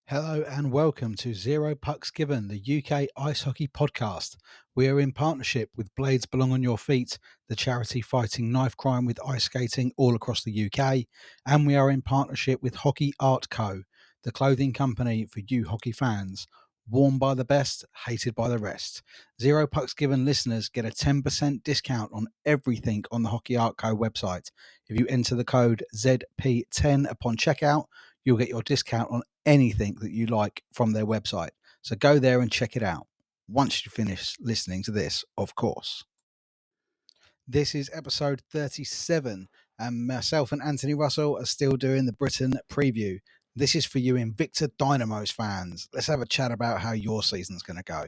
Hello and welcome to Zero Pucks Given, the UK ice hockey podcast. We are in partnership with Blades Belong on Your Feet, the charity fighting knife crime with ice skating all across the UK. And we are in partnership with Hockey Art Co., the clothing company for you hockey fans. Worn by the best, hated by the rest. Zero Pucks Given listeners get a 10% discount on everything on the Hockey Art Co. website. If you enter the code ZP10 upon checkout, you'll get your discount on anything that you like from their website. So go there and check it out. Once you finish listening to this, of course. This is episode 37, and myself and Anthony Russell are still doing the Britton preview. This is for you INVICTA Dynamos fans. Let's have a chat about how your season's going to go.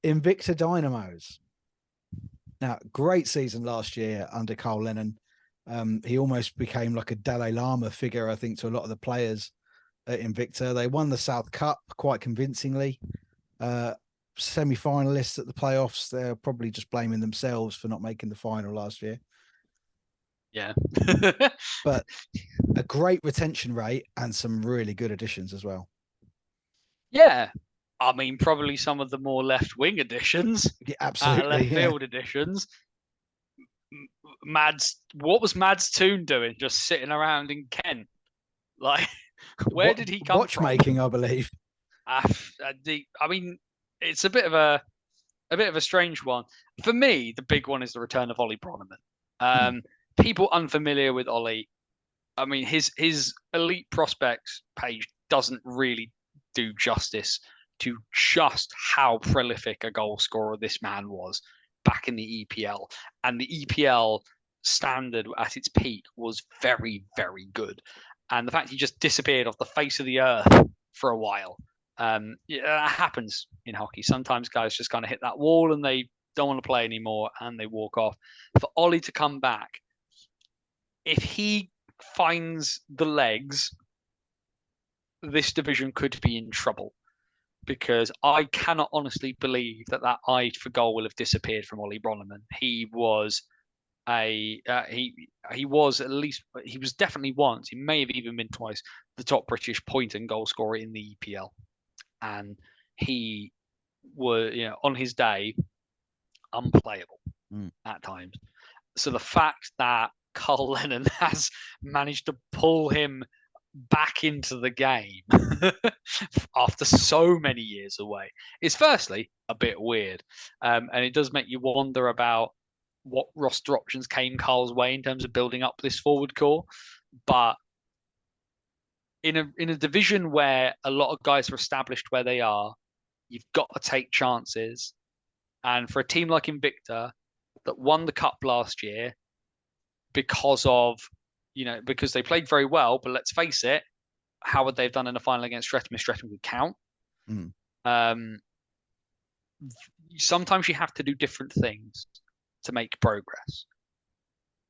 INVICTA Dynamos. Now, great season last year under Carl Lennon. He almost became like a Dalai Lama figure, I think, to a lot of the players at INVICTA. They won the South Cup quite convincingly. Semi-finalists at the playoffs. They're probably just blaming themselves for not making the final last year. Yeah. But a great retention rate and some really good additions as well. Yeah. I mean, probably some of the more left-wing additions. Yeah, absolutely. Left field additions. What was Mads Toon doing? Just sitting around in Kent? Like, where did he come from? Watchmaking, I believe. I mean, it's a bit of a strange one. For me, the big one is the return of Ollie Bronneman. People unfamiliar with Ollie, I mean, his elite prospects page doesn't really do justice to just how prolific a goal scorer this man was back in the EPL. And the EPL standard at its peak was very, very good. And the fact he just disappeared off the face of the earth for a while, that happens in hockey. Sometimes guys just kind of hit that wall and they don't want to play anymore and they walk off. For Ollie to come back, if he finds the legs, this division could be in trouble. Because I cannot honestly believe that eye for goal will have disappeared from Ollie Bronneman. He was he was definitely once, he may have even been twice, the top British point and goal scorer in the EPL. And he was, on his day, unplayable at times. So the fact that Carl Lennon has managed to pull him back into the game after so many years away is firstly a bit weird, and it does make you wonder about what roster options came Carl's way in terms of building up this forward core. But in a division where a lot of guys are established where they are, you've got to take chances. And for a team like INVICTA that won the cup last year because they played very well, but let's face it, how would they have done in the final against Streatham if Streatham would count? Sometimes you have to do different things to make progress.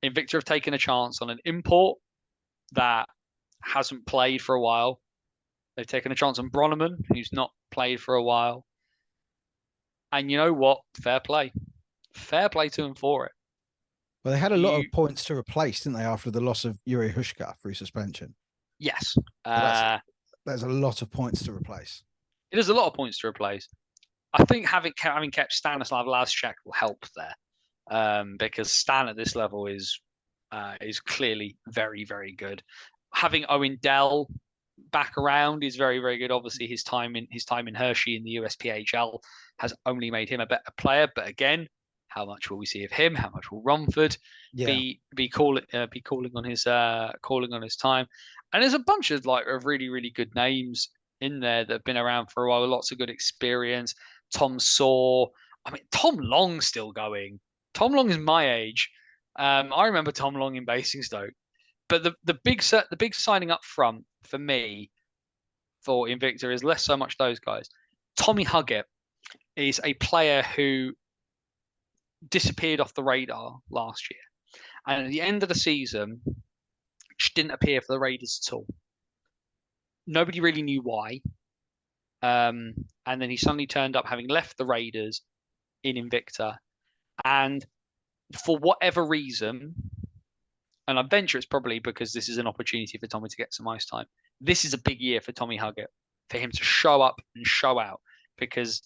INVICTA have taken a chance on an import that hasn't played for a while. They've taken a chance on Bronneman, who's not played for a while. And you know what? Fair play. Fair play to them for it. Well, they had a lot of points to replace, didn't they, after the loss of Yuri Hushka through suspension? Yes. There's a lot of points to replace. It is a lot of points to replace. I think having kept Stanislav Laschak will help there, because Stan at this level is clearly very, very good. Having Owen Dell back around is very, very good. Obviously, his time in Hershey in the USPHL has only made him a better player. But again, how much will we see of him? How much will Romford be calling on his time? And there's a bunch of really, really good names in there that have been around for a while. Lots of good experience. Tom Saw. I mean, Tom Long's still going. Tom Long is my age. I remember Tom Long in Basingstoke. But the big signing up front for me for Invicta is less so much those guys. Tommy Huggett is a player who disappeared off the radar last year, and at the end of the season, just didn't appear for the Raiders at all. Nobody really knew why. And then he suddenly turned up, having left the Raiders in Invicta, and for whatever reason, and I venture it's probably because this is an opportunity for Tommy to get some ice time. This is a big year for Tommy Huggett, for him to show up and show out, because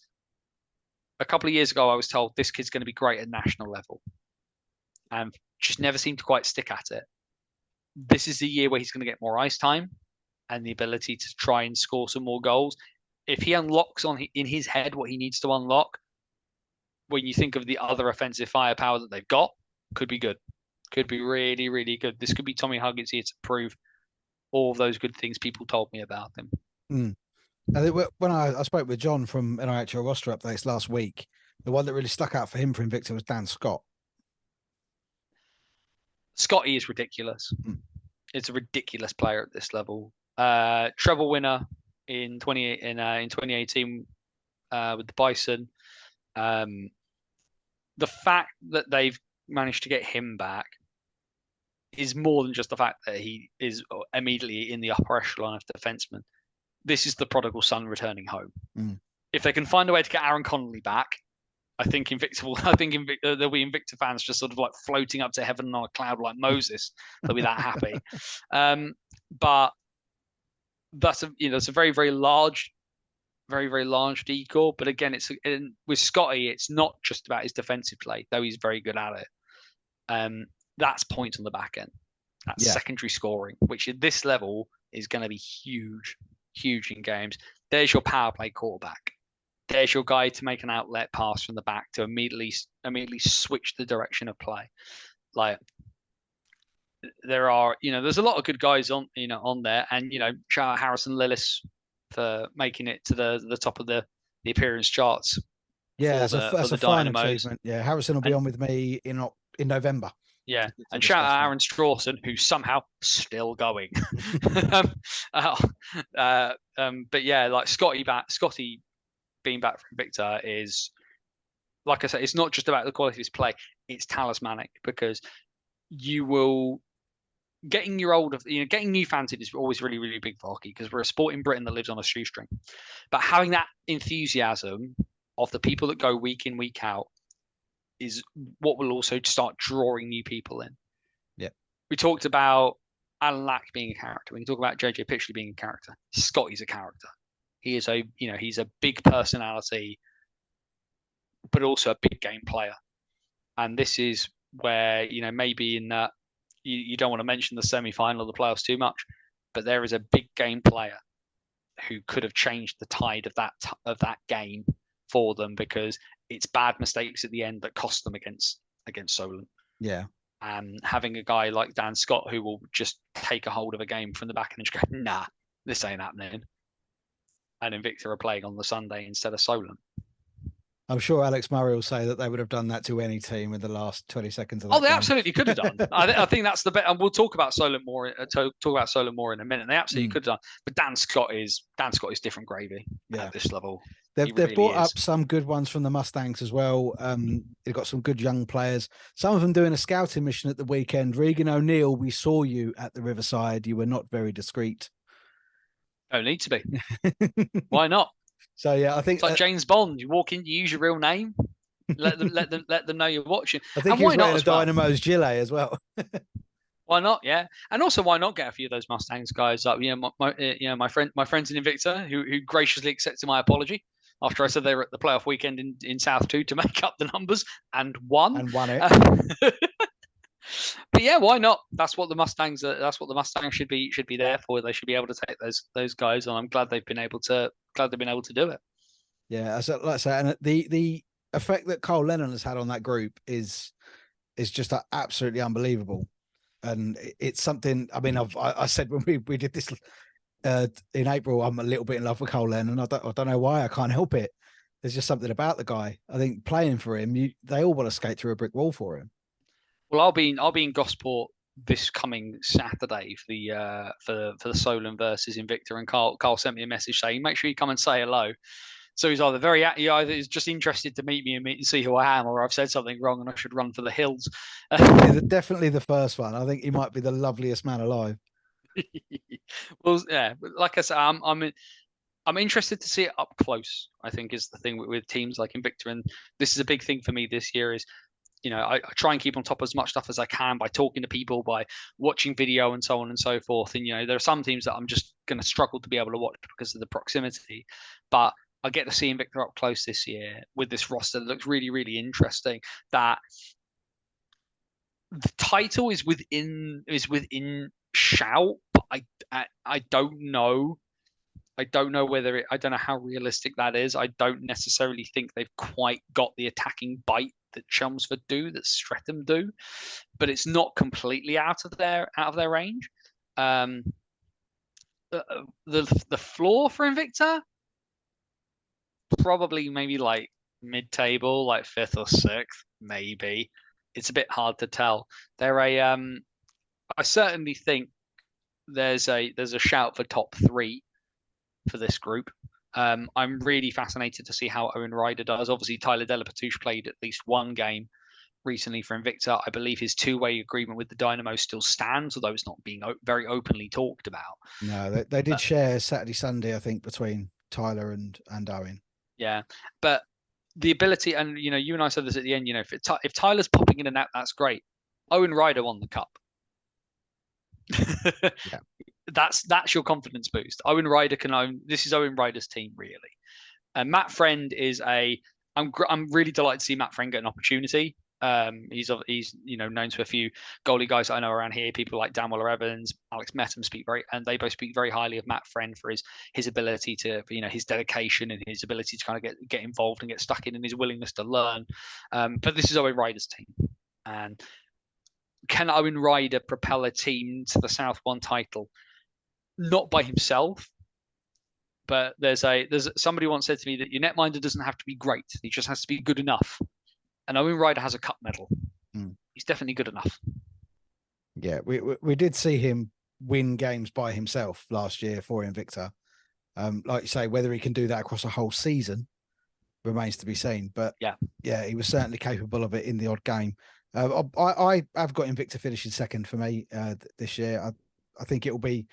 a couple of years ago I was told this kid's going to be great at national level and just never seemed to quite stick at it. This is the year where he's going to get more ice time and the ability to try and score some more goals. If he unlocks in his head what he needs to unlock, when you think of the other offensive firepower that they've got, could be good. Could be really, really good. This could be Tommy Huggett's here to prove all of those good things people told me about him. I think when I spoke with John from NIHL roster updates last week, the one that really stuck out for him for Invicta was Dan Scott. Scotty is ridiculous. It's a ridiculous player at this level. Treble winner in 2018 with the Bison. The fact that they've managed to get him back is more than just the fact that he is immediately in the upper echelon of defensemen. This is the prodigal son returning home. If they can find a way to get Aaron Connolly back, I think there'll be Invicta fans just sort of like floating up to heaven on a cloud like Moses. They'll be that happy. But that's it's a very, very large, very, very large decor. But again, with Scotty, it's not just about his defensive play, though he's very good at it. That's points on the back end. That's secondary scoring, which at this level is going to be huge, huge in games. There's your power play quarterback. There's your guy to make an outlet pass from the back to immediately switch the direction of play. Like there's a lot of good guys on there, and shout out Harrison Lillis for making it to the top of the appearance charts. Yeah, that's a fine achievement. Yeah, Harrison will be on with me in November. Yeah, and shout out Aaron Strawson, who's somehow still going. But yeah, like Scotty being back from Invicta is, like I said, it's not just about the quality of his play; it's talismanic, because you will getting new fans in is always really, really big for hockey, because we're a sport in Britain that lives on a shoestring. But having that enthusiasm of the people that go week in, week out is what will also start drawing new people in. Yeah. We talked about Alan Lack being a character. When you talk about JJ Pitchley being a character, Scotty's a character. He is he's a big personality, but also a big game player. And this is where, maybe in that you don't want to mention the semi-final of the playoffs too much, but there is a big game player who could have changed the tide of that game for them, because it's bad mistakes at the end that cost them against Solent. Yeah. And having a guy like Dan Scott who will just take a hold of a game from the back and just go, nah, this ain't happening. And Invicta are playing on the Sunday instead of Solent. I'm sure Alex Murray will say that they would have done that to any team in the last 20 seconds of that they game. Absolutely could have done. I think that's the bit, and we'll talk about Solent more. Talk about Solent more in a minute. They absolutely could have done. But Dan Scott is different gravy at this level. They've brought up some good ones from the Mustangs as well. They've got some good young players. Some of them doing a scouting mission at the weekend. Regan O'Neill, we saw you at the Riverside. You were not very discreet. Don't need to be. Why not? So yeah, I think it's like James Bond. You walk in, you use your real name, let them know you're watching. I think he's wearing a Dynamo's gilet as well. Why not? Yeah, and also why not get a few of those Mustangs guys up? My friends in Invicta who graciously accepted my apology after I said they were at the playoff weekend in South 2 to make up the numbers and won it. But yeah, why not? That's what the Mustangs should be there for. They should be able to take those guys on. I'm glad they've been able to do it. Yeah, so like I say, and the effect that Cole Lennon has had on that group is just absolutely unbelievable. And it's something. I mean, I said when we did this in April, I'm a little bit in love with Cole Lennon. I don't know why. I can't help it. there's just something about the guy. I think playing for him, they all want to skate through a brick wall for him. Well, I'll be in Gosport this coming Saturday for the Solent versus Invicta, and Carl sent me a message saying make sure you come and say hello. So he's either just interested to meet me and see who I am, or I've said something wrong and I should run for the hills. Definitely the first one. I think he might be the loveliest man alive. Well, yeah, like I said, I'm interested to see it up close. I think is the thing with teams like Invicta, and this is a big thing for me this year. Is I try and keep on top of as much stuff as I can by talking to people, by watching video, and so on and so forth. And there are some teams that I'm just going to struggle to be able to watch because of the proximity, but I get to see Invicta up close this year with this roster that looks really, really interesting. That the title is within shout, but I don't know. I don't know I don't know how realistic that is. I don't necessarily think they've quite got the attacking bite that Chelmsford do, that Streatham do, but it's not completely out of their range. The floor for Invicta, probably maybe like mid-table, like 5th or 6th, maybe. It's a bit hard to tell. They're I certainly think there's a shout for top 3 for this group. I'm really fascinated to see how Owen Ryder does. Obviously, Tyler Delapetouche played at least one game recently for Invicta. I believe his 2-way agreement with the Dynamo still stands, although it's not being very openly talked about. No, they did share Saturday, Sunday, I think, between Tyler and Owen. Yeah, but the ability, and you and I said this at the end. If Tyler's popping in and out, that's great. Owen Ryder won the cup. Yeah. That's your confidence boost. Owen Ryder can own. This is Owen Ryder's team, really. And Matt Friend is I'm really delighted to see Matt Friend get an opportunity. He's known to a few goalie guys I know around here. People like Dan Weller-Evans, Alex Mettam they both speak very highly of Matt Friend for his ability to, his dedication and his ability to kind of get involved and get stuck in, and his willingness to learn. But this is Owen Ryder's team, and can Owen Ryder propel a team to the South One title? Not by himself, but there's somebody once said to me that your netminder doesn't have to be great; he just has to be good enough. And Owen Ryder has a cup medal. He's definitely good enough. Yeah, we did see him win games by himself last year for Invicta. Like you say, whether he can do that across a whole season remains to be seen. But yeah, he was certainly capable of it in the odd game. I have got Invicta finishing second for me this year. I think it'll be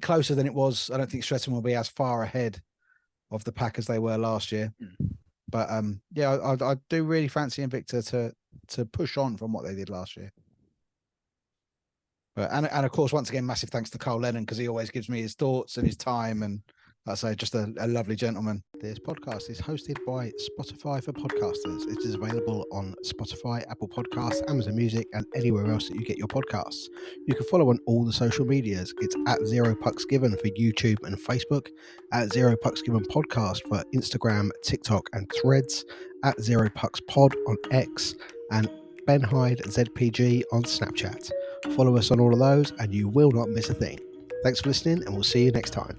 closer than it was. I don't think Streatham will be as far ahead of the pack as they were last year. But yeah, I do really fancy Invicta to push on from what they did last year. But and of course, once again, massive thanks to Carl Lennon, because he always gives me his thoughts and his time, and like I say, just a lovely gentleman. This podcast is hosted by Spotify for Podcasters. It is available on Spotify, Apple Podcasts, Amazon Music, and anywhere else that you get your podcasts. You can follow on all the social medias. It's at 0 Pucks Given for YouTube and Facebook, at 0 Pucks Given Podcast for Instagram, TikTok, and Threads, at 0 Pucks Pod on X, and Ben Hyde ZPG on Snapchat. Follow us on all of those and you will not miss a thing. Thanks for listening, and we'll see you next time.